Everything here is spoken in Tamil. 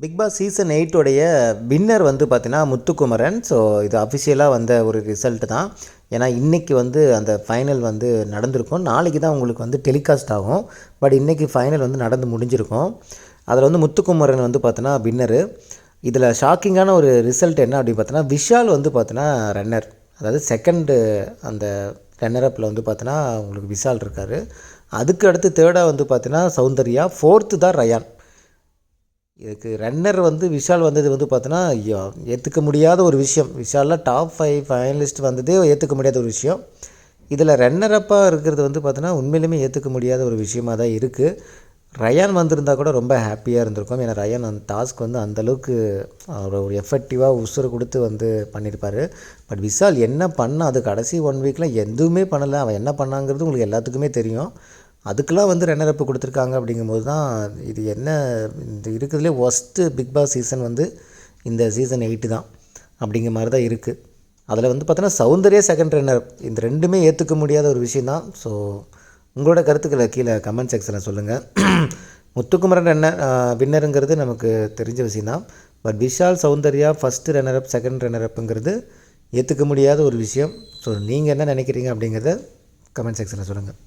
பிக் பாஸ் சீசன் 8 உடைய வின்னர் வந்து பார்த்தீங்கன்னா முத்துக்குமரன். ஸோ இது அஃபிஷியலாக வந்த ஒரு ரிசல்ட் தான். ஏன்னா இன்றைக்கி வந்து அந்த ஃபைனல் வந்து நடந்திருக்கும். நாளைக்கு தான் உங்களுக்கு வந்து டெலிகாஸ்ட் ஆகும். பட் இன்றைக்கி ஃபைனல் வந்து நடந்து முடிஞ்சிருக்கும். அதில் வந்து முத்துக்குமரன் வந்து பார்த்தோன்னா வின்னரு. இதில் ஷாக்கிங்கான ஒரு ரிசல்ட் என்ன அப்படின்னு பார்த்தோன்னா, விஷால் வந்து பார்த்தோன்னா ரன்னர். அதாவது செகண்டு அந்த ரன்னரப்பில் வந்து பார்த்தோன்னா உங்களுக்கு விஷால் இருக்கார். அதுக்கு அடுத்து தேர்டாக வந்து பார்த்தீங்கன்னா சௌந்தர்யா, ஃபோர்த்து தான் ரயான். இதுக்கு ரன்னர் வந்து விஷால் வந்தது வந்து பார்த்தோன்னா ஏற்றுக்க முடியாத ஒரு விஷயம். விஷாலில் டாப் 5 ஃபைனலிஸ்ட் வந்ததே ஏற்றுக்க முடியாத ஒரு விஷயம். இதில் ரன்னரப்பாக இருக்கிறது வந்து பார்த்தோன்னா உண்மையிலுமே ஏற்றுக்க முடியாத ஒரு விஷயமாக தான் இருக்குது. ரயான் வந்திருந்தால் கூட ரொம்ப ஹாப்பியாக இருந்திருக்கும். ஏன்னா ரயான் அந்த டாஸ்க் வந்து அந்தளவுக்கு ஒரு எஃபெக்டிவாக உசுறு கொடுத்து வந்து பண்ணியிருப்பார். பட் விஷால் என்ன பண்ணால் அது கடைசி 1 வீக்கில் எதுவுமே பண்ணலை. அவன் என்ன பண்ணாங்கிறது உங்களுக்கு எல்லாத்துக்குமே தெரியும். அதுக்கெலாம் வந்து ரன்னரப்பு கொடுத்துருக்காங்க. அப்படிங்கும்போது தான் இது என்ன இந்த இருக்கிறதுலே ஒஸ்ட்டு பிக் பாஸ் சீசன் வந்து இந்த சீசன் 8 தான் அப்படிங்கிற மாதிரி தான் இருக்குது. அதில் வந்து பார்த்தோன்னா சௌந்தர்யா செகண்ட் ரன்னர். இந்த ரெண்டுமே ஏற்றுக்க முடியாத ஒரு விஷயந்தான். ஸோ உங்களோட கருத்துக்களை கீழே கமெண்ட் செக்ஷனில் சொல்லுங்கள். முத்துக்குமரன் ரன்னர் வின்னருங்கிறது நமக்கு தெரிஞ்ச விஷயந்தான். But Vishal Soundarya first runner up second ரன்னரப்புங்கிறது ஏற்றுக்க முடியாத ஒரு விஷயம். ஸோ நீங்கள் என்ன நினைக்கிறீங்க அப்படிங்கிறத கமெண்ட் செக்ஷனில் சொல்லுங்கள்.